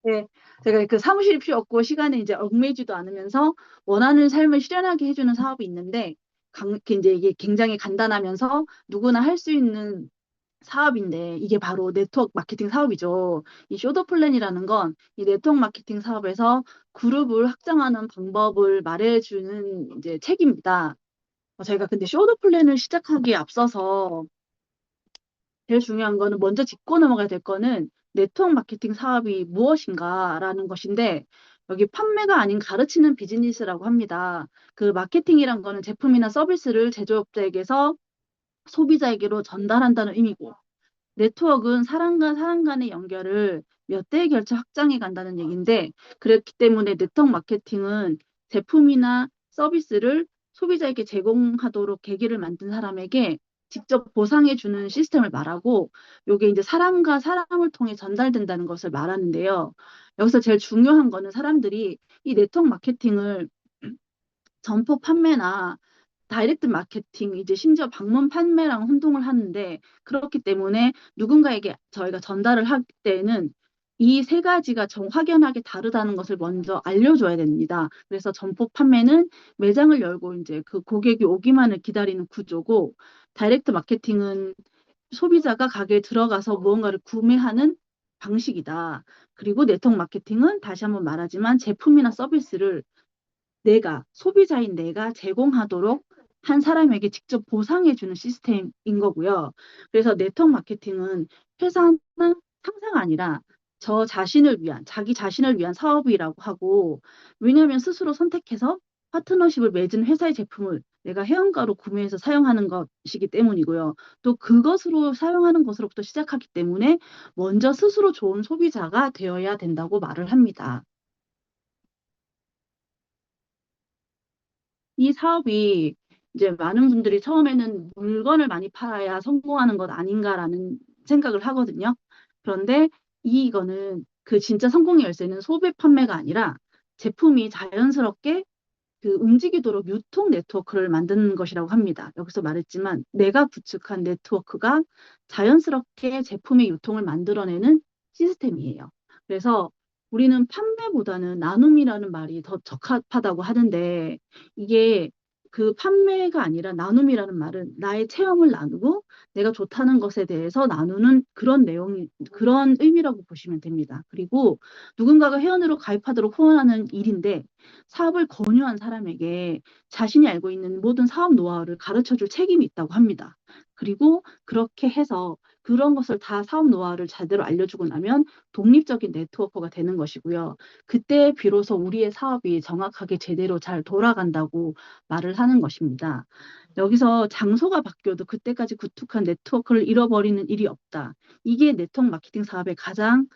네, 제가 그 사무실 필요 없고 시간에 이제 얽매이지도 않으면서 원하는 삶을 실현하게 해주는 사업이 있는데, 이제 이게 굉장히 간단하면서 누구나 할 수 있는 사업인데, 이게 바로 네트워크 마케팅 사업이죠. 이 쇼더 플랜이라는 건 이 네트워크 마케팅 사업에서 그룹을 확장하는 방법을 말해주는 이제 책입니다. 저희가 근데 쇼더 플랜을 시작하기에 앞서서 제일 중요한 거는, 먼저 짚고 넘어가야 될 거는 네트워크 마케팅 사업이 무엇인가라는 것인데, 여기 판매가 아닌 가르치는 비즈니스라고 합니다. 그 마케팅이란 거는 제품이나 서비스를 제조업자에게서 소비자에게로 전달한다는 의미고, 네트워크는 사람과 사람 간의 연결을 몇 대에 걸쳐 확장해 간다는 얘기인데, 그렇기 때문에 네트워크 마케팅은 제품이나 서비스를 소비자에게 제공하도록 계기를 만든 사람에게 직접 보상해 주는 시스템을 말하고, 요게 이제 사람과 사람을 통해 전달된다는 것을 말하는데요. 여기서 제일 중요한 거는, 사람들이 이 네트워크 마케팅을 점포 판매나 다이렉트 마케팅, 이제 심지어 방문 판매랑 혼동을 하는데, 그렇기 때문에 누군가에게 저희가 전달을 할 때는 이 세 가지가 확연하게 다르다는 것을 먼저 알려줘야 됩니다. 그래서 점포 판매는 매장을 열고 이제 그 고객이 오기만을 기다리는 구조고, 다이렉트 마케팅은 소비자가 가게에 들어가서 무언가를 구매하는 방식이다. 그리고 네트워크 마케팅은 다시 한번 말하지만 제품이나 서비스를 소비자인 내가 제공하도록 한 사람에게 직접 보상해주는 시스템인 거고요. 그래서 네트워크 마케팅은 회사나 상사가 아니라 자기 자신을 위한 사업이라고 하고, 왜냐하면 스스로 선택해서 파트너십을 맺은 회사의 제품을 내가 회원가로 구매해서 사용하는 것이기 때문이고요. 또 그것으로 사용하는 것으로부터 시작하기 때문에 먼저 스스로 좋은 소비자가 되어야 된다고 말을 합니다. 이 사업이 이제 많은 분들이 처음에는 물건을 많이 팔아야 성공하는 것 아닌가라는 생각을 하거든요. 그런데 이거는 그 진짜 성공의 열쇠는 소배 판매가 아니라 제품이 자연스럽게 그 움직이도록 유통 네트워크를 만드는 것이라고 합니다. 여기서 말했지만 내가 구축한 네트워크가 자연스럽게 제품의 유통을 만들어내는 시스템이에요. 그래서 우리는 판매보다는 나눔이라는 말이 더 적합하다고 하는데, 이게 그 판매가 아니라 나눔이라는 말은 나의 체험을 나누고 내가 좋다는 것에 대해서 나누는 그런 의미라고 보시면 됩니다. 그리고 누군가가 회원으로 가입하도록 후원하는 일인데, 사업을 권유한 사람에게 자신이 알고 있는 모든 사업 노하우를 가르쳐 줄 책임이 있다고 합니다. 그리고 그렇게 해서 그런 것을 다 사업 노하우를 제대로 알려주고 나면 독립적인 네트워커가 되는 것이고요. 그때 비로소 우리의 사업이 정확하게 제대로 잘 돌아간다고 말을 하는 것입니다. 여기서 장소가 바뀌어도 그때까지 구축한 네트워크를 잃어버리는 일이 없다. 이게 네트워크 마케팅 사업의 가장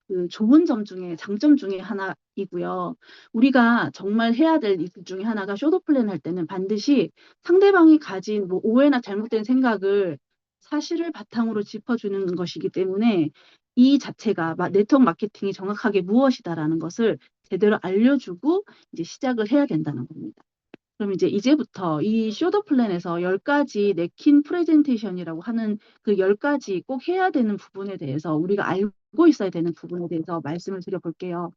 그 좋은 점 중에 장점 중에 하나이고요. 우리가 정말 해야 될 일 중에 하나가, 쇼도 플랜 할 때는 반드시 상대방이 가진 뭐 오해나 잘못된 생각을 사실을 바탕으로 짚어주는 것이기 때문에, 이 자체가 네트워크 마케팅이 정확하게 무엇이다라는 것을 제대로 알려주고 이제 시작을 해야 된다는 겁니다. 그럼 이제부터 이 쇼더 플랜에서 10가지 넥킨 프레젠테이션이라고 하는 그 10가지 꼭 해야 되는 부분에 대해서, 우리가 알고 있어야 되는 부분에 대해서 말씀을 드려볼게요.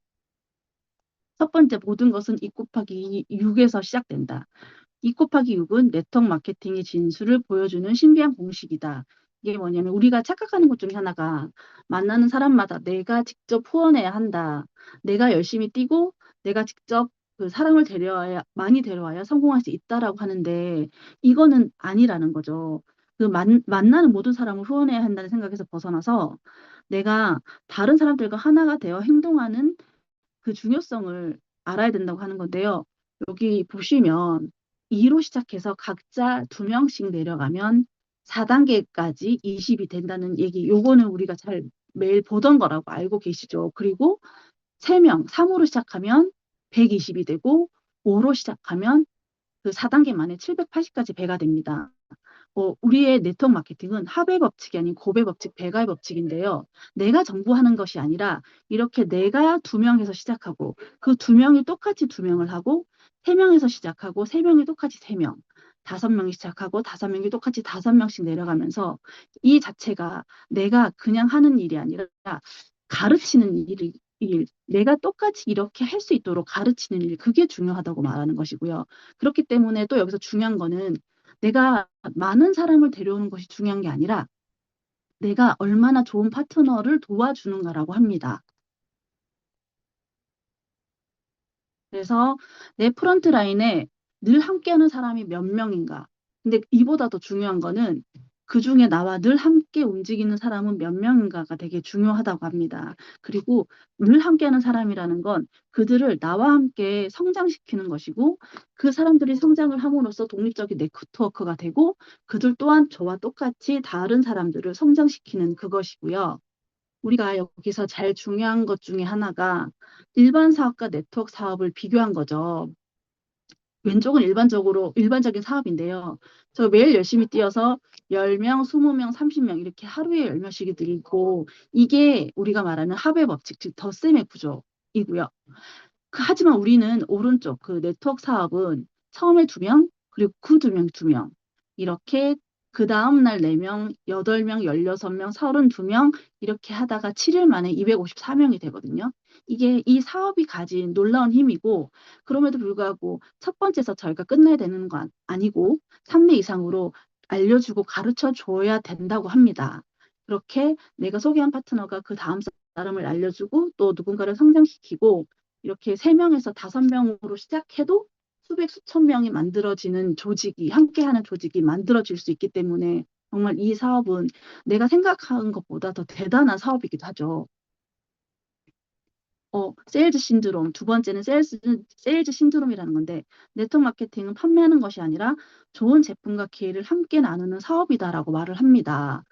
첫 번째, 모든 것은 2 곱하기 6에서 시작된다. 2 곱하기 6은 네트워크 마케팅의 진수를 보여주는 신비한 공식이다. 이게 뭐냐면, 우리가 착각하는 것 중에 하나가, 만나는 사람마다 내가 직접 후원해야 한다. 내가 열심히 뛰고 내가 직접 그 사람을 많이 데려와야 성공할 수 있다라고 하는데, 이거는 아니라는 거죠. 만나는 모든 사람을 후원해야 한다는 생각에서 벗어나서 내가 다른 사람들과 하나가 되어 행동하는 그 중요성을 알아야 된다고 하는 건데요. 여기 보시면 2로 시작해서 각자 2명씩 내려가면 4단계까지 20이 된다는 얘기, 요거는 우리가 잘 매일 보던 거라고 알고 계시죠? 그리고 3명, 3으로 시작하면 120이 되고, 5로 시작하면 그 4단계 만에 780까지 배가 됩니다. 우리의 네트워크 마케팅은 합의 법칙이 아닌 곱의 법칙, 배가의 법칙인데요. 내가 정보하는 것이 아니라, 이렇게 내가 2명에서 시작하고 그 2명이 똑같이 2명을 하고, 3명에서 시작하고 3명이 똑같이 3명, 5명이 시작하고 5명이 똑같이 5명씩 내려가면서, 이 자체가 내가 그냥 하는 일이 아니라 가르치는 일이 일, 내가 똑같이 이렇게 할 수 있도록 가르치는 일, 그게 중요하다고 말하는 것이고요. 그렇기 때문에 또 여기서 중요한 거는 내가 많은 사람을 데려오는 것이 중요한 게 아니라 내가 얼마나 좋은 파트너를 도와주는가라고 합니다. 그래서 내 프런트 라인에 늘 함께하는 사람이 몇 명인가. 근데 이보다 더 중요한 거는 그 중에 나와 늘 함께 움직이는 사람은 몇 명인가가 되게 중요하다고 합니다. 그리고 늘 함께하는 사람이라는 건 그들을 나와 함께 성장시키는 것이고 그 사람들이 성장을 함으로써 독립적인 네트워크가 되고 그들 또한 저와 똑같이 다른 사람들을 성장시키는 그것이고요. 우리가 여기서 제일 중요한 것 중에 하나가 일반 사업과 네트워크 사업을 비교한 거죠. 왼쪽은 일반적인 사업인데요. 저 매일 열심히 뛰어서 10명, 20명, 30명 이렇게 하루에 10명씩이 늘고 이게 우리가 말하는 합의 법칙, 즉 덧셈의 구조이고요. 하지만 우리는 오른쪽 그 네트워크 사업은 처음에 2명, 그리고 그 2명, 2명. 이렇게 그 다음날 4명, 8명, 16명, 32명 이렇게 하다가 7일 만에 254명이 되거든요. 이게 이 사업이 가진 놀라운 힘이고 그럼에도 불구하고 첫 번째에서 저희가 끝내야 되는 건 아니고 3회 이상으로 알려주고 가르쳐 줘야 된다고 합니다. 그렇게 내가 소개한 파트너가 그 다음 사람을 알려주고 또 누군가를 성장시키고 이렇게 3명에서 5명으로 시작해도 수백, 수천 명이 만들어지는 조직이, 함께하는 조직이 만들어질 수 있기 때문에 정말 이 사업은 내가 생각한 것보다 더 대단한 사업이기도 하죠. 세일즈 신드롬. 두 번째는 세일즈 신드롬이라는 건데, 네트워크 마케팅은 판매하는 것이 아니라 좋은 제품과 기회를 함께 나누는 사업이다라고 말을 합니다.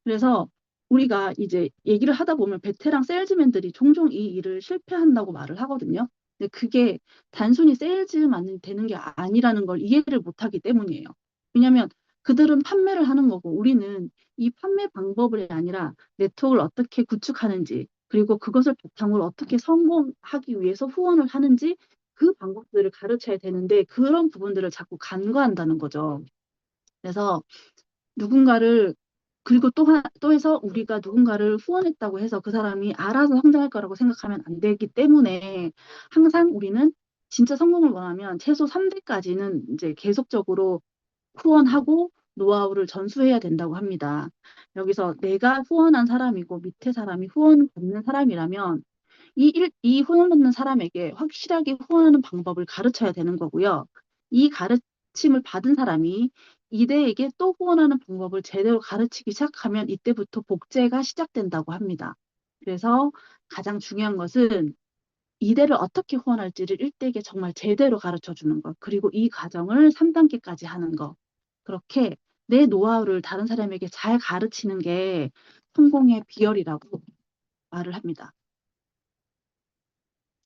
그래서 우리가 이제 얘기를 하다 보면 베테랑 세일즈맨들이 종종 이 일을 실패한다고 말을 하거든요. 근데 그게 단순히 세일즈만 되는 게 아니라는 걸 이해를 못하기 때문이에요. 왜냐하면 그들은 판매를 하는 거고 우리는 이 판매 방법이 아니라 네트워크를 어떻게 구축하는지 그리고 그것을 바탕으로 어떻게 성공하기 위해서 후원을 하는지 그 방법들을 가르쳐야 되는데 그런 부분들을 자꾸 간과한다는 거죠. 그래서 누군가를 그리고 또 해서 우리가 누군가를 후원했다고 해서 그 사람이 알아서 성장할 거라고 생각하면 안 되기 때문에 항상 우리는 진짜 성공을 원하면 최소 3대까지는 이제 계속적으로 후원하고 노하우를 전수해야 된다고 합니다. 여기서 내가 후원한 사람이고 밑에 사람이 후원 받는 사람이라면 이 후원받는 사람에게 확실하게 후원하는 방법을 가르쳐야 되는 거고요. 이 가르침을 받은 사람이 이대에게 또 후원하는 방법을 제대로 가르치기 시작하면 이때부터 복제가 시작된다고 합니다. 그래서 가장 중요한 것은 이대를 어떻게 후원할지를 일대에게 정말 제대로 가르쳐 주는 것. 그리고 이 과정을 3단계까지 하는 것. 그렇게 내 노하우를 다른 사람에게 잘 가르치는 게 성공의 비결이라고 말을 합니다.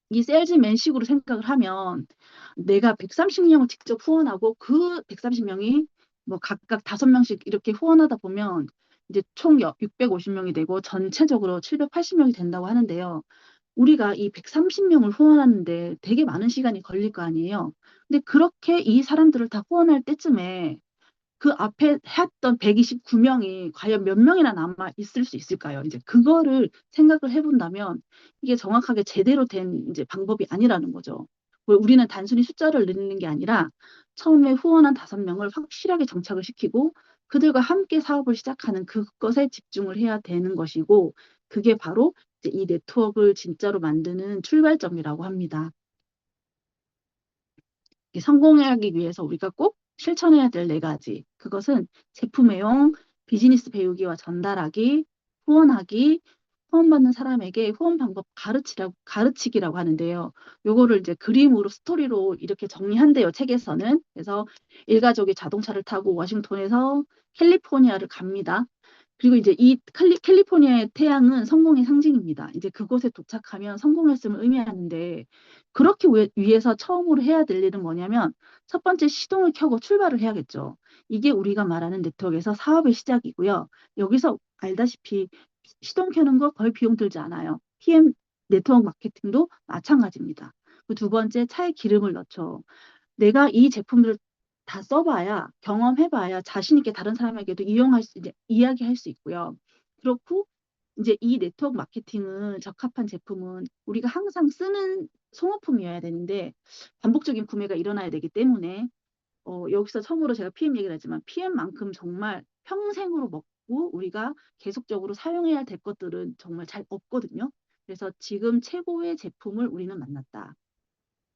이 세일즈맨식으로 생각을 하면 내가 130명을 직접 후원하고 그 130명이 뭐 각각 5명씩 이렇게 후원하다 보면 이제 총 650명이 되고 전체적으로 780명이 된다고 하는데요. 우리가 이 130명을 후원하는데 되게 많은 시간이 걸릴 거 아니에요. 근데 그렇게 이 사람들을 다 후원할 때쯤에 그 앞에 했던 129명이 과연 몇 명이나 남아 있을 수 있을까요? 이제 그거를 생각을 해본다면 이게 정확하게 제대로 된 이제 방법이 아니라는 거죠. 우리는 단순히 숫자를 늘리는 게 아니라 처음에 후원한 5명을 확실하게 정착을 시키고 그들과 함께 사업을 시작하는 그것에 집중을 해야 되는 것이고 그게 바로 이제 이 네트워크를 진짜로 만드는 출발점이라고 합니다. 성공하기 위해서 우리가 꼭 실천해야 될 4가지. 그것은 제품 애용, 비즈니스 배우기와 전달하기, 후원하기, 후원받는 사람에게 후원 방법 가르치기라고 하는데요. 요거를 이제 그림으로 스토리로 이렇게 정리한대요, 책에서는. 그래서 일가족이 자동차를 타고 워싱턴에서 캘리포니아를 갑니다. 그리고 이제 이 캘리포니아의 태양은 성공의 상징입니다. 이제 그곳에 도착하면 성공했음을 의미하는데 그렇게 위해서 처음으로 해야 될 일은 뭐냐면 첫 번째 시동을 켜고 출발을 해야겠죠. 이게 우리가 말하는 네트워크에서 사업의 시작이고요. 여기서 알다시피 시동 켜는 거 거의 비용 들지 않아요. PM 네트워크 마케팅도 마찬가지입니다. 두 번째 차에 기름을 넣죠. 내가 이 제품들을 다 써봐야 경험해봐야 자신 있게 다른 사람에게도 이야기할 수 있고요. 그렇고 이제 이 네트워크 마케팅은 적합한 제품은 우리가 항상 쓰는 소모품이어야 되는데 반복적인 구매가 일어나야 되기 때문에 여기서 처음으로 제가 PM 얘기를 하지만 PM만큼 정말 평생으로 먹고 우리가 계속적으로 사용해야 될 것들은 정말 잘 없거든요. 그래서 지금 최고의 제품을 우리는 만났다.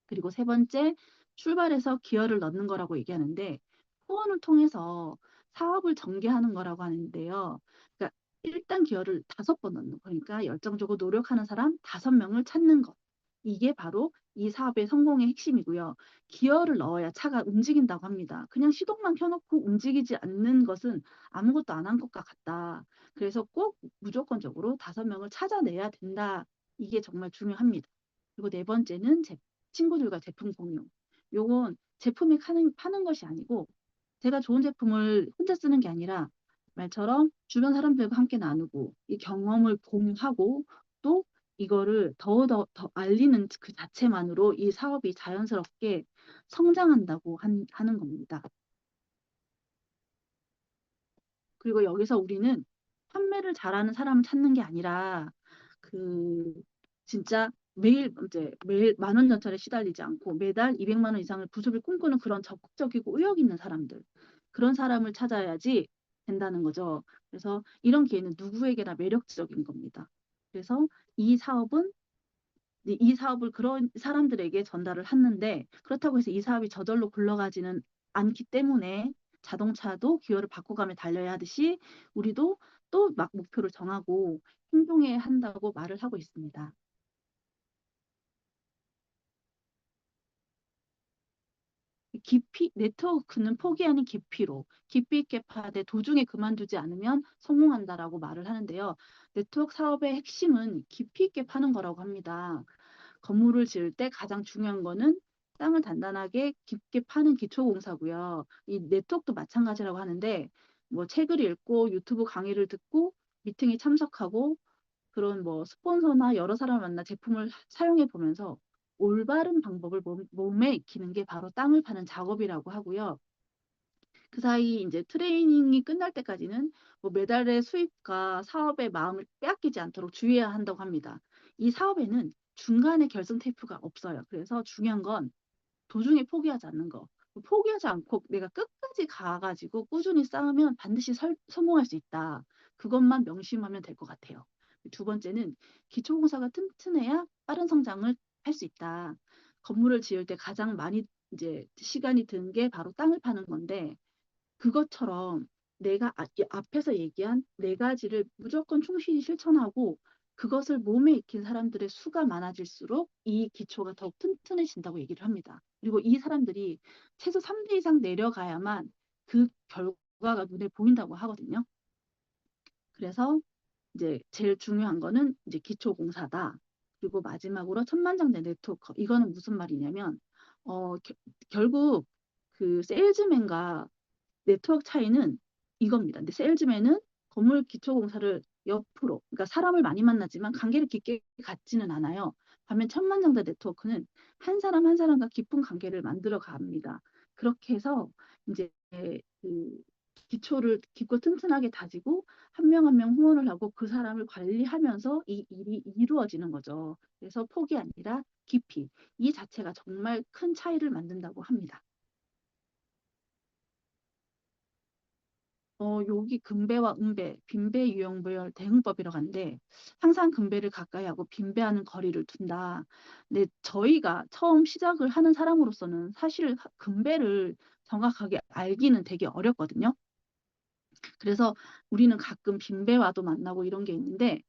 그리고 세 번째, 출발해서 기여를 넣는 거라고 얘기하는데 후원을 통해서 사업을 전개하는 거라고 하는데요. 그러니까 일단 기여를 5번 넣는 거. 그러니까 열정적으로 노력하는 사람 5명을 찾는 것. 이게 바로 이 사업의 성공의 핵심이고요. 기여를 넣어야 차가 움직인다고 합니다. 그냥 시동만 켜놓고 움직이지 않는 것은 아무것도 안 한 것과 같다. 그래서 꼭 무조건적으로 5명을 찾아내야 된다. 이게 정말 중요합니다. 그리고 네 번째는 친구들과 제품 공유. 요건 제품이 파는 것이 아니고 제가 좋은 제품을 혼자 쓰는 게 아니라 말처럼 주변 사람들과 함께 나누고 이 경험을 공유하고 또 이거를 더 알리는 그 자체만으로 이 사업이 자연스럽게 성장한다고 하는 겁니다. 그리고 여기서 우리는 판매를 잘하는 사람을 찾는 게 아니라 그 진짜 매일 10,000원 전철에 시달리지 않고 매달 200만 원 이상을 부수를 꿈꾸는 그런 적극적이고 의욕 있는 사람들 그런 사람을 찾아야지 된다는 거죠. 그래서 이런 기회는 누구에게나 매력적인 겁니다. 그래서 이 사업은 이 사업을 그런 사람들에게 전달을 했는데 그렇다고 해서 이 사업이 저절로 굴러가지는 않기 때문에 자동차도 기어를 바꿔가며 달려야 하듯이 우리도 또 막 목표를 정하고 행동해야 한다고 말을 하고 있습니다. 네트워크는 포기 아닌 깊이 있게 파되 도중에 그만두지 않으면 성공한다라고 말을 하는데요. 네트워크 사업의 핵심은 깊이 있게 파는 거라고 합니다. 건물을 지을 때 가장 중요한 거는 땅을 단단하게 깊게 파는 기초공사고요. 이 네트워크도 마찬가지라고 하는데 뭐 책을 읽고 유튜브 강의를 듣고 미팅에 참석하고 그런 뭐 스폰서나 여러 사람을 만나 제품을 사용해 보면서 올바른 방법을 몸에 익히는 게 바로 땅을 파는 작업이라고 하고요. 그 사이 이제 트레이닝이 끝날 때까지는 뭐 매달의 수입과 사업의 마음을 빼앗기지 않도록 주의해야 한다고 합니다. 이 사업에는 중간에 결승 테이프가 없어요. 그래서 중요한 건 도중에 포기하지 않는 거. 포기하지 않고 내가 끝까지 가가지고 꾸준히 쌓으면 반드시 성공할 수 있다. 그것만 명심하면 될 것 같아요. 두 번째는 기초공사가 튼튼해야 빠른 성장을 할 수 있다. 건물을 지을 때 가장 많이 이제 시간이 든 게 바로 땅을 파는 건데 그것처럼 내가 앞에서 얘기한 네 가지를 무조건 충실히 실천하고 그것을 몸에 익힌 사람들의 수가 많아질수록 이 기초가 더욱 튼튼해진다고 얘기를 합니다. 그리고 이 사람들이 최소 3대 이상 내려가야만 그 결과가 눈에 보인다고 하거든요. 그래서 이제 제일 중요한 거는 이제 기초 공사다. 그리고 마지막으로 천만장자 네트워커. 이거는 무슨 말이냐면 결국 그 세일즈맨과 네트워크 차이는 이겁니다. 근데 세일즈맨은 건물 기초공사를 옆으로, 그러니까 사람을 많이 만나지만 관계를 깊게 갖지는 않아요. 반면 천만장자 네트워크는 한 사람 한 사람과 깊은 관계를 만들어 갑니다. 그렇게 해서 이제 그 기초를 깊고 튼튼하게 다지고 한 명 한 명 후원을 하고 그 사람을 관리하면서 이 일이 이루어지는 거죠. 그래서 폭이 아니라 깊이. 이 자체가 정말 큰 차이를 만든다고 합니다. 여기 금배와 은배, 빈배, 유형별, 대응법이라고 하는데 항상 금배를 가까이 하고 빈배하는 거리를 둔다. 근데 저희가 처음 시작을 하는 사람으로서는 사실 금배를 정확하게 알기는 되게 어렵거든요. 그래서 우리는 가끔 빈배와도 만나고 이런 게 있는데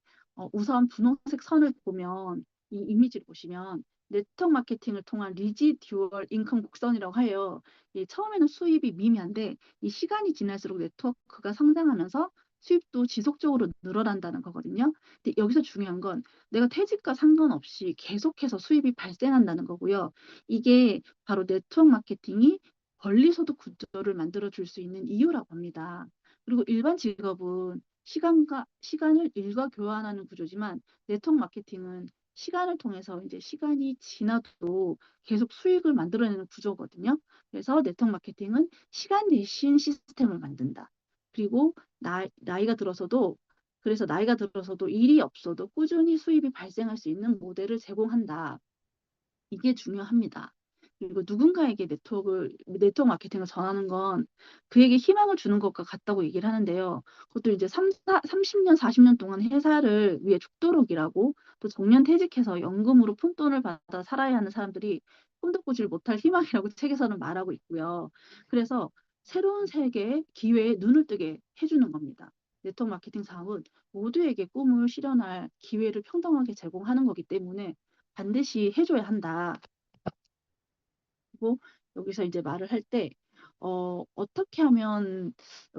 우선 분홍색 선을 보면 이 이미지를 보시면 네트워크 마케팅을 통한 리지듀얼 인컴 곡선이라고 해요. 처음에는 수입이 미미한데 이 시간이 지날수록 네트워크가 성장하면서 수입도 지속적으로 늘어난다는 거거든요. 근데 여기서 중요한 건 내가 퇴직과 상관없이 계속해서 수입이 발생한다는 거고요. 이게 바로 네트워크 마케팅이 권리소득 구조를 만들어 줄 수 있는 이유라고 합니다. 그리고 일반 직업은 시간을 일과 교환하는 구조지만 네트워크 마케팅은 시간을 통해서 이제 시간이 지나도 계속 수익을 만들어내는 구조거든요. 그래서 네트워크 마케팅은 시간 대신 시스템을 만든다. 그리고 나이가 들어서도 그래서 나이가 들어서도 일이 없어도 꾸준히 수입이 발생할 수 있는 모델을 제공한다. 이게 중요합니다. 그리고 누군가에게 네트워크 마케팅을 전하는 건 그에게 희망을 주는 것과 같다고 얘기를 하는데요. 그것도 이제 30년, 40년 동안 회사를 위해 죽도록 일하고 또 정년 퇴직해서 연금으로 푼돈을 받아 살아야 하는 사람들이 꿈도 꾸질 못할 희망이라고 책에서는 말하고 있고요. 그래서 새로운 세계의 기회에 눈을 뜨게 해주는 겁니다. 네트워크 마케팅 사업은 모두에게 꿈을 실현할 기회를 평등하게 제공하는 거기 때문에 반드시 해줘야 한다. 그리고 여기서 이제 말을 할 때, 어떻게 하면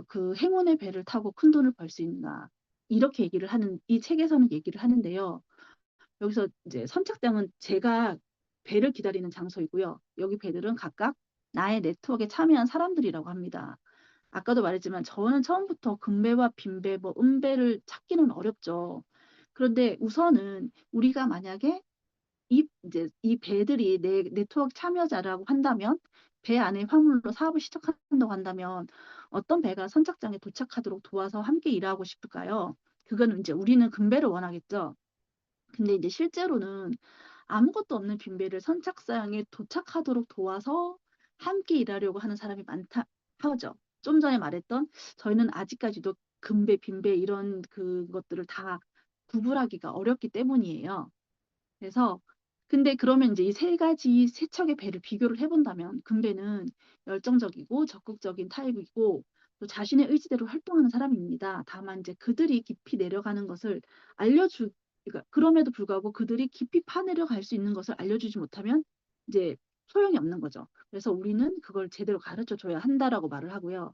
그 행운의 배를 타고 큰 돈을 벌 수 있나. 이렇게 이 책에서는 얘기를 하는데요. 여기서 이제 선착장은 제가 배를 기다리는 장소이고요. 여기 배들은 각각 나의 네트워크에 참여한 사람들이라고 합니다. 아까도 말했지만 저는 처음부터 금배와 빈배, 뭐 은배를 찾기는 어렵죠. 그런데 우선은 우리가 만약에 이 배들이 내 네트워크 참여자라고 한다면 배 안에 화물로 사업을 시작한다고 한다면 어떤 배가 선착장에 도착하도록 도와서 함께 일하고 싶을까요? 그거는 이제 우리는 금배를 원하겠죠. 근데 이제 실제로는 아무것도 없는 빈배를 선착장에 도착하도록 도와서 함께 일하려고 하는 사람이 많다 하죠. 좀 전에 말했던 저희는 아직까지도 금배, 빈배 이런 그것들을 다 구분하기가 어렵기 때문이에요. 그래서 근데 그러면 이제 이 세 가지 세 척의 배를 비교를 해본다면 금배는 열정적이고 적극적인 타입이고 또 자신의 의지대로 활동하는 사람입니다. 다만 이제 그들이 깊이 내려가는 것을 알려주 그러니까 그럼에도 불구하고 그들이 깊이 파내려갈 수 있는 것을 알려주지 못하면 이제 소용이 없는 거죠. 그래서 우리는 그걸 제대로 가르쳐 줘야 한다라고 말을 하고요.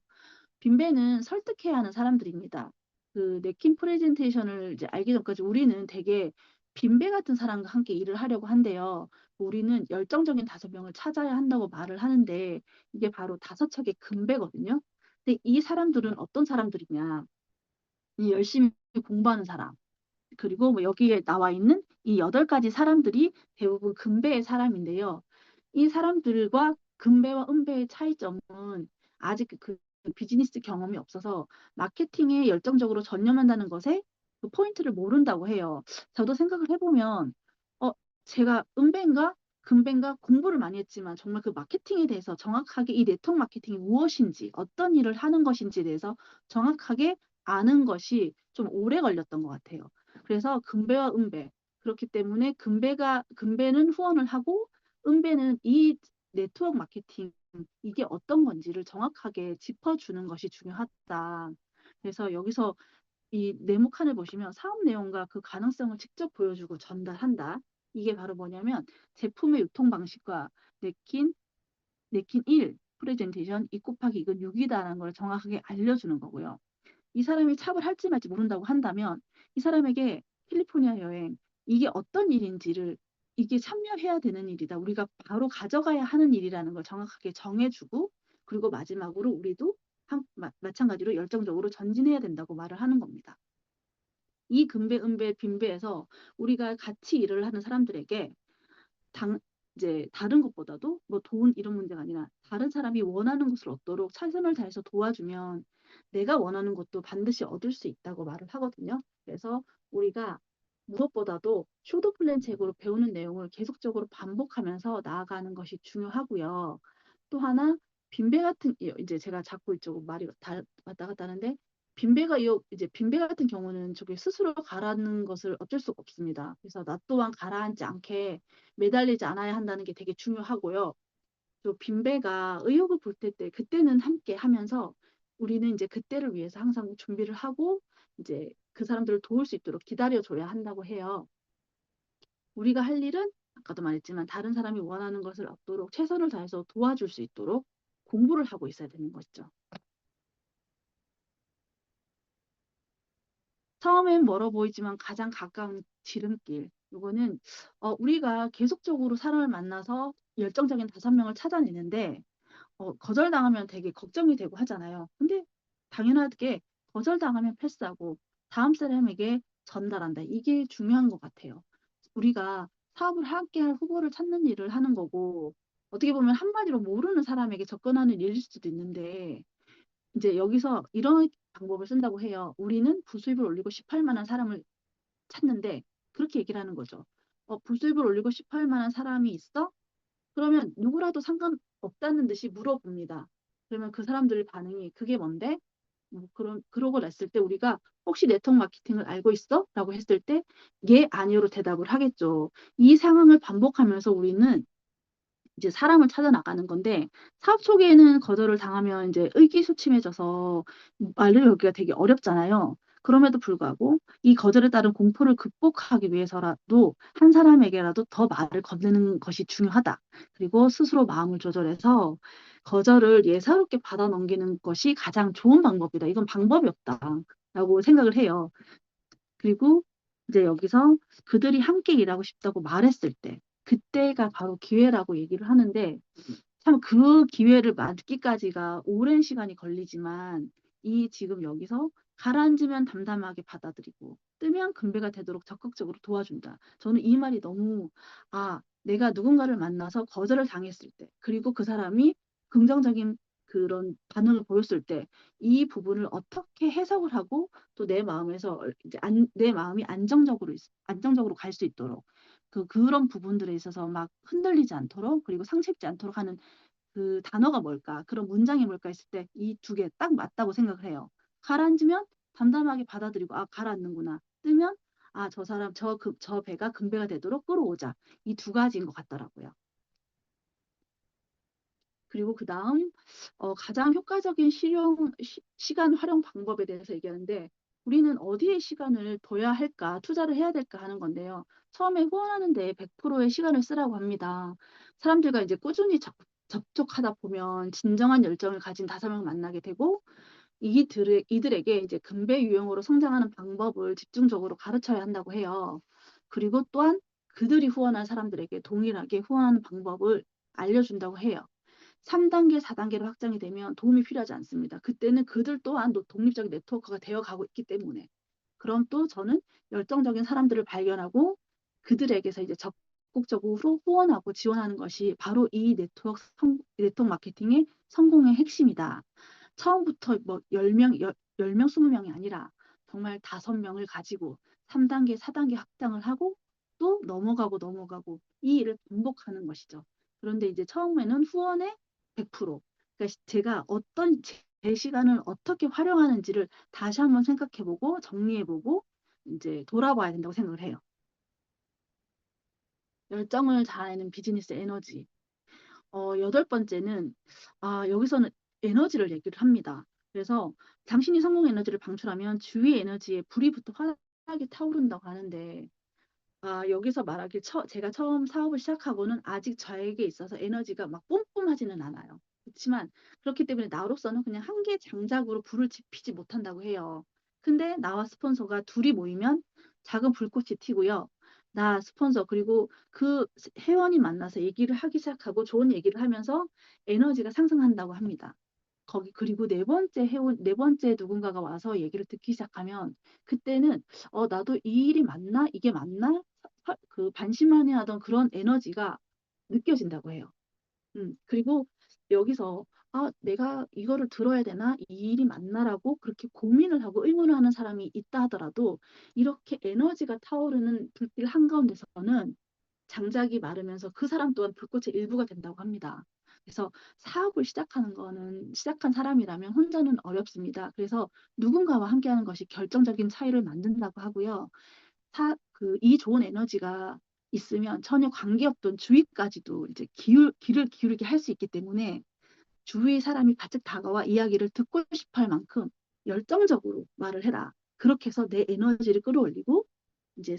빈배는 설득해야 하는 사람들입니다. 그 넷킨 프레젠테이션을 이제 알기 전까지 우리는 되게 빈배 같은 사람과 함께 일을 하려고 한대요. 우리는 열정적인 5명을 찾아야 한다고 말을 하는데 이게 바로 5척의 금배거든요. 근데 이 사람들은 어떤 사람들이냐? 이 열심히 공부하는 사람. 그리고 뭐 여기에 나와 있는 이 8가지 사람들이 대부분 금배의 사람인데요. 이 사람들과 금배와 은배의 차이점은 아직 그 비즈니스 경험이 없어서 마케팅에 열정적으로 전념한다는 것에 그 포인트를 모른다고 해요. 저도 생각을 해보면, 어, 제가 은배인가? 금배인가? 공부를 많이 했지만 정말 그 마케팅에 대해서 정확하게 이 네트워크 마케팅이 무엇인지, 어떤 일을 하는 것인지에 대해서 정확하게 아는 것이 좀 오래 걸렸던 것 같아요. 그래서 금배와 은배. 그렇기 때문에 금배는 후원을 하고 은배는 이 네트워크 마케팅 이게 어떤 건지를 정확하게 짚어주는 것이 중요하다. 그래서 여기서 이 네모칸을 보시면 사업 내용과 그 가능성을 직접 보여주고 전달한다. 이게 바로 뭐냐면 제품의 유통 방식과 네킨, 네킨 1 프레젠테이션 2 곱하기 이건 6이다라는 걸 정확하게 알려주는 거고요. 이 사람이 찹을 할지 말지 모른다고 한다면 이 사람에게 캘리포니아 여행 이게 어떤 일인지를 이게 참여해야 되는 일이다. 우리가 바로 가져가야 하는 일이라는 걸 정확하게 정해주고 그리고 마지막으로 우리도 마찬가지로 열정적으로 전진해야 된다고 말을 하는 겁니다. 이 금배, 은배, 빈배에서 우리가 같이 일을 하는 사람들에게 당, 이제 다른 것보다도 뭐 돈 이런 문제가 아니라 다른 사람이 원하는 것을 얻도록 최선을 다해서 도와주면 내가 원하는 것도 반드시 얻을 수 있다고 말을 하거든요. 그래서 우리가 무엇보다도 쇼도 플랜 책으로 배우는 내용을 계속적으로 반복하면서 나아가는 것이 중요하고요. 또 하나 빈배 같은 이제 제가 자꾸 이쪽 말이 왔다 갔다 하는데 이제 빈배 같은 경우는 저게 스스로 가라앉는 것을 어쩔 수가 없습니다. 그래서 나 또한 가라앉지 않게 매달리지 않아야 한다는 게 되게 중요하고요. 또 빈배가 의욕을 볼 때 그때는 함께 하면서 우리는 이제 그때를 위해서 항상 준비를 하고 이제 그 사람들을 도울 수 있도록 기다려줘야 한다고 해요. 우리가 할 일은 아까도 말했지만 다른 사람이 원하는 것을 얻도록 최선을 다해서 도와줄 수 있도록 공부를 하고 있어야 되는 것이죠. 처음엔 멀어 보이지만 가장 가까운 지름길. 이거는 우리가 계속적으로 사람을 만나서 열정적인 5명을 찾아내는데 거절당하면 되게 걱정이 되고 하잖아요. 근데 당연하게 거절당하면 패스하고 다음 사람에게 전달한다. 이게 중요한 것 같아요. 우리가 사업을 함께 할 후보를 찾는 일을 하는 거고 어떻게 보면 한마디로 모르는 사람에게 접근하는 일일 수도 있는데 이제 여기서 이런 방법을 쓴다고 해요. 우리는 부수입을 올리고 싶어 할 만한 사람을 찾는데 그렇게 얘기를 하는 거죠. 부수입을 올리고 싶어 할 만한 사람이 있어? 그러면 누구라도 상관없다는 듯이 물어봅니다. 그러면 그 사람들의 반응이 그게 뭔데? 뭐 그러고 났을 때 우리가 혹시 네트워크 마케팅을 알고 있어? 라고 했을 때 예, 아니요로 대답을 하겠죠. 이 상황을 반복하면서 우리는 이제 사람을 찾아 나가는 건데 사업 초기에는 거절을 당하면 이제 의기소침해져서 말을 걸기가 되게 어렵잖아요. 그럼에도 불구하고 이 거절에 따른 공포를 극복하기 위해서라도 한 사람에게라도 더 말을 건네는 것이 중요하다. 그리고 스스로 마음을 조절해서 거절을 예사롭게 받아 넘기는 것이 가장 좋은 방법이다. 이건 방법이 없다라고 생각을 해요. 그리고 이제 여기서 그들이 함께 일하고 싶다고 말했을 때 그때가 바로 기회라고 얘기를 하는데 참 그 기회를 맞기까지가 오랜 시간이 걸리지만 이 지금 여기서 가라앉으면 담담하게 받아들이고 뜨면 금배가 되도록 적극적으로 도와준다. 저는 이 말이 너무 내가 누군가를 만나서 거절을 당했을 때 그리고 그 사람이 긍정적인 그런 반응을 보였을 때 이 부분을 어떻게 해석을 하고 또 내 마음에서 이제 내 마음이 안정적으로 갈 수 있도록 그런 부분들에 있어서 막 흔들리지 않도록 그리고 상처 입지 않도록 하는 그 단어가 뭘까? 그런 문장이 뭘까 했을 때 이 두 개 딱 맞다고 생각을 해요. 가라앉으면 담담하게 받아들이고 가라앉는구나. 뜨면 저 사람 저 배가 금배가 되도록 끌어오자. 이 두 가지인 것 같더라고요. 그리고 그다음 가장 효과적인 시간 활용 방법에 대해서 얘기하는데 우리는 어디에 시간을 둬야 할까, 투자를 해야 될까 하는 건데요. 처음에 후원하는 데 100%의 시간을 쓰라고 합니다. 사람들과 이제 꾸준히 접촉하다 보면 진정한 열정을 가진 5명을 만나게 되고 이들에게 이제 금배 유형으로 성장하는 방법을 집중적으로 가르쳐야 한다고 해요. 그리고 또한 그들이 후원한 사람들에게 동일하게 후원하는 방법을 알려준다고 해요. 3단계, 4단계로 확장이 되면 도움이 필요하지 않습니다. 그때는 그들 또한 독립적인 네트워크가 되어 가고 있기 때문에. 그럼 또 저는 열정적인 사람들을 발견하고 그들에게서 이제 적극적으로 후원하고 지원하는 것이 바로 이 네트워크 마케팅의 성공의 핵심이다. 처음부터 뭐 10명, 10명, 20명이 아니라 정말 5명을 가지고 3단계, 4단계 확장을 하고 또 넘어가고 이 일을 반복하는 것이죠. 그런데 이제 처음에는 후원의 100%. 그러니까 제가 제 시간을 어떻게 활용하는지를 다시 한번 생각해보고 정리해보고 이제 돌아봐야 된다고 생각을 해요. 열정을 자아내는 비즈니스 에너지. 8번째는 여기서는 에너지를 얘기를 합니다. 그래서 당신이 성공 에너지를 방출하면 주위 에너지에 불이 붙어 환하게 타오른다고 하는데 여기서 제가 처음 사업을 시작하고는 아직 저에게 있어서 에너지가 막 뿜뿜하지는 않아요. 그렇지만 그렇기 때문에 나로서는 그냥 한 개 장작으로 불을 지피지 못한다고 해요. 근데 나와 스폰서가 둘이 모이면 작은 불꽃이 튀고요. 나 스폰서 그리고 그 회원이 만나서 얘기를 하기 시작하고 좋은 얘기를 하면서 에너지가 상승한다고 합니다. 그리고 네 번째 누군가가 와서 얘기를 듣기 시작하면 그때는 나도 이 일이 맞나? 이게 맞나? 반신반의하던 그런 에너지가 느껴진다고 해요. 그리고 여기서 내가 이거를 들어야 되나? 이 일이 맞나라고 그렇게 고민을 하고 의문을 하는 사람이 있다 하더라도 이렇게 에너지가 타오르는 불길 한가운데서는 장작이 마르면서 그 사람 또한 불꽃의 일부가 된다고 합니다. 그래서 사업을 시작한 사람이라면 혼자는 어렵습니다. 그래서 누군가와 함께하는 것이 결정적인 차이를 만든다고 하고요. 이 좋은 에너지가 있으면 전혀 관계없던 주위까지도 이제 귀를 기울이게 할 수 있기 때문에 주위 사람이 바짝 다가와 이야기를 듣고 싶어 할 만큼 열정적으로 말을 해라. 그렇게 해서 내 에너지를 끌어올리고 이제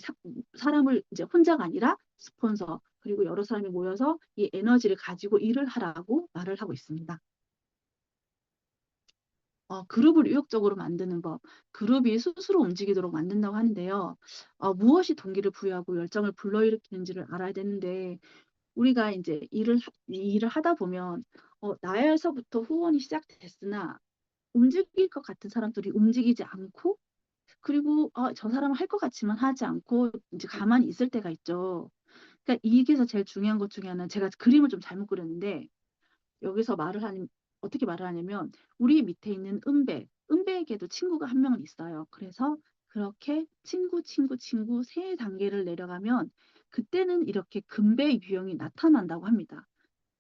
사람을 이제 혼자가 아니라 스폰서 그리고 여러 사람이 모여서 이 에너지를 가지고 일을 하라고 말을 하고 있습니다. 그룹을 유욕적으로 만드는 법, 그룹이 스스로 움직이도록 만든다고 하는데요. 무엇이 동기를 부여하고 열정을 불러일으키는지를 알아야 되는데 우리가 이제 일을 하다 보면 나에서부터 후원이 시작됐으나 움직일 것 같은 사람들이 움직이지 않고 그리고 저 사람은 할 것 같지만 하지 않고 이제 가만히 있을 때가 있죠. 그러니까 이게서 제일 중요한 것 중에 하나는 제가 그림을 좀 잘못 그렸는데 여기서 말을 하는 어떻게 말을 하냐면 우리 밑에 있는 은배에게도 친구가 한 명은 있어요. 그래서 그렇게 친구 세 단계를 내려가면 그때는 이렇게 금배 유형이 나타난다고 합니다.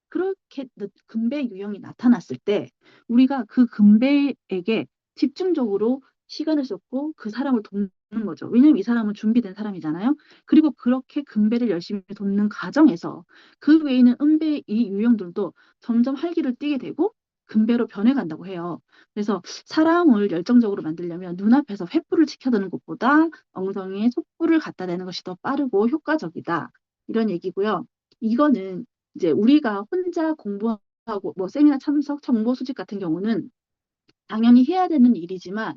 그렇게 금배 유형이 나타났을 때 우리가 그 금배에게 집중적으로 시간을 쏟고 그 사람을 돕는 거죠. 왜냐면 이 사람은 준비된 사람이잖아요. 그리고 그렇게 금배를 열심히 돕는 과정에서 그 외에 있는 은배 이 유형들도 점점 활기를 띠게 되고 금배로 변해간다고 해요. 그래서 사람을 열정적으로 만들려면 눈앞에서 횃불을 지켜드는 것보다 엉덩이에 촛불을 갖다 대는 것이 더 빠르고 효과적이다. 이런 얘기고요. 이거는 이제 우리가 혼자 공부하고 뭐 세미나 참석, 정보 수집 같은 경우는 당연히 해야 되는 일이지만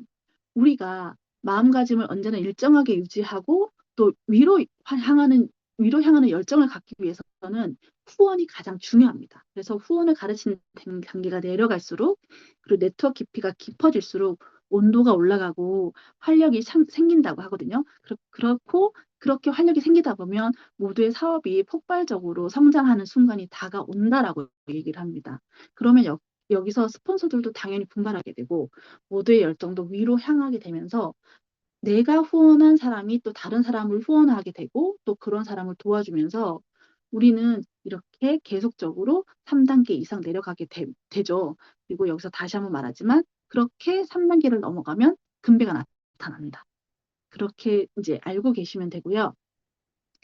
우리가 마음가짐을 언제나 일정하게 유지하고 또 위로 향하는 열정을 갖기 위해서는 후원이 가장 중요합니다. 그래서 후원을 가르치는 단계가 내려갈수록 그리고 네트워크 깊이가 깊어질수록 온도가 올라가고 활력이 생긴다고 하거든요. 그렇고 그렇게 활력이 생기다 보면 모두의 사업이 폭발적으로 성장하는 순간이 다가온다라고 얘기를 합니다. 그러면 여기서 스폰서들도 당연히 분발하게 되고 모두의 열정도 위로 향하게 되면서 내가 후원한 사람이 또 다른 사람을 후원하게 되고 또 그런 사람을 도와주면서 우리는 이렇게 계속적으로 3단계 이상 내려가게 되죠. 그리고 여기서 다시 한번 말하지만 그렇게 3단계를 넘어가면 금배가 나타납니다. 그렇게 이제 알고 계시면 되고요.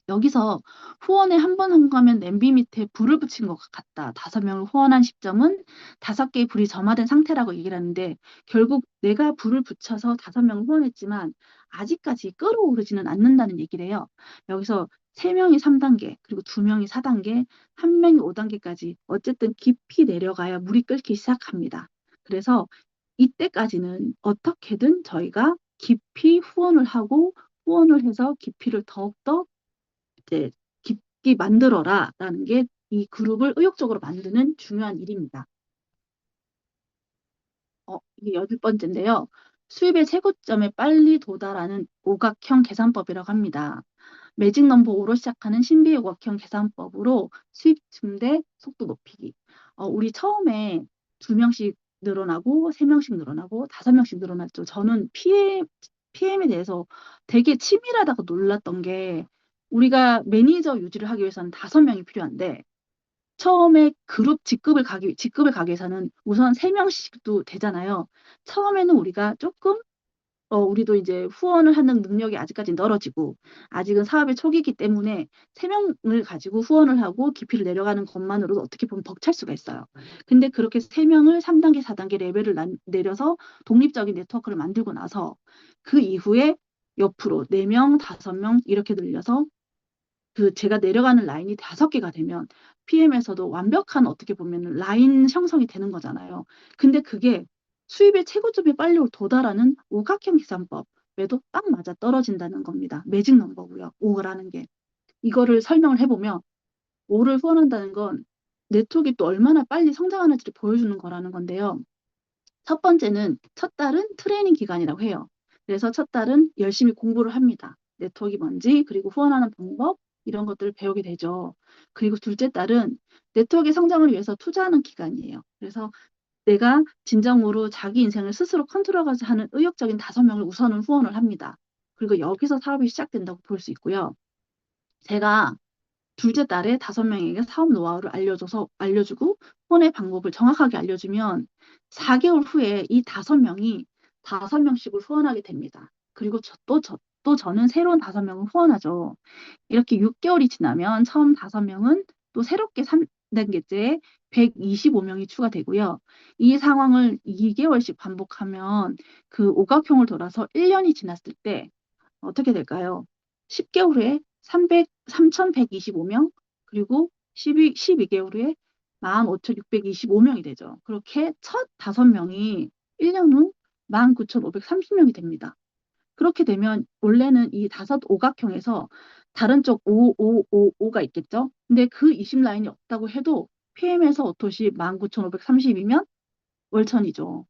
여기서 후원에 한 번 성공하면 냄비 밑에 불을 붙인 것 같다. 5명을 후원한 시점은 5개의 불이 점화된 상태라고 얘기를 하는데 결국 내가 불을 붙여서 5명을 후원했지만 아직까지 끓어오르지는 않는다는 얘기를 해요. 여기서 3명이 3단계, 그리고 2명이 4단계, 1명이 5단계까지 어쨌든 깊이 내려가야 물이 끓기 시작합니다. 그래서 이때까지는 어떻게든 저희가 깊이 후원을 하고 후원을 해서 깊이를 더욱더 이제 깊게 만들어라라는 게 이 그룹을 의욕적으로 만드는 중요한 일입니다. 이게 8번째인데요. 수입의 최고점에 빨리 도달하는 오각형 계산법이라고 합니다. 매직 넘버 5로 시작하는 신비의 오각형 계산법으로 수입 증대, 속도 높이기. 우리 처음에 2명씩 늘어나고 3명씩 늘어나고 5명씩 늘어났죠. 저는 PM에 대해서 되게 치밀하다고 놀랐던 게 우리가 매니저 유지를 하기 위해서는 5명이 필요한데 처음에 직급을 가기 위해서는 우선 3명씩도 되잖아요. 처음에는 우리가 조금 우리도 이제 후원을 하는 능력이 아직까지 떨어지고, 아직은 사업의 초기이기 때문에 3명을 가지고 후원을 하고 깊이를 내려가는 것만으로도 어떻게 보면 벅찰 수가 있어요. 근데 그렇게 3명을 3단계, 4단계 레벨을 내려서 독립적인 네트워크를 만들고 나서 그 이후에 옆으로 4명, 5명 이렇게 늘려서 제가 내려가는 라인이 5개가 되면 PM에서도 완벽한 어떻게 보면 라인 형성이 되는 거잖아요. 근데 그게 수입의 최고점에 빨리 도달하는 오각형 계산법에도 딱 맞아 떨어진다는 겁니다. 매직 넘버고요. 5라는 게. 이거를 설명을 해보면 5를 후원한다는 건 네트워크가 또 얼마나 빨리 성장하는지를 보여주는 거라는 건데요. 첫 번째는 첫 달은 트레이닝 기간이라고 해요. 그래서 첫 달은 열심히 공부를 합니다. 네트워크가 뭔지, 그리고 후원하는 방법, 이런 것들을 배우게 되죠. 그리고 둘째 달은 네트워크의 성장을 위해서 투자하는 기간이에요. 그래서 내가 진정으로 자기 인생을 스스로 컨트롤하고자 하는 의욕적인 5명을 우선은 후원을 합니다. 그리고 여기서 사업이 시작된다고 볼 수 있고요. 제가 둘째 달에 5명에게 사업 노하우를 알려주고 후원의 방법을 정확하게 알려주면 4개월 후에 이 5명이 5명씩을 후원하게 됩니다. 그리고 또 저는 새로운 5명을 후원하죠. 이렇게 6개월이 지나면 처음 5명은 또 새롭게 3단계째 125명이 추가되고요. 이 상황을 2개월씩 반복하면 그 오각형을 돌아서 1년이 지났을 때 어떻게 될까요? 10개월 후에 3,125명, 그리고 12개월 후에 15,625명이 되죠. 그렇게 첫 5명이 1년 후 19,530명이 됩니다. 그렇게 되면 원래는 이 다섯 오각형에서 다른 쪽 5가 있겠죠? 근데 그 20 라인이 없다고 해도 PM에서 어토시 19,530이면 월천이죠.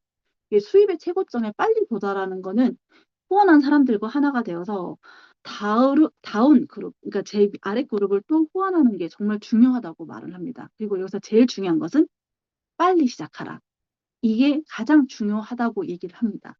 수입의 최고점에 빨리 도달하는 거는 후원한 사람들과 하나가 되어서 다운 그룹, 그러니까 제 아래 그룹을 또 후원하는 게 정말 중요하다고 말을 합니다. 그리고 여기서 제일 중요한 것은 빨리 시작하라. 이게 가장 중요하다고 얘기를 합니다.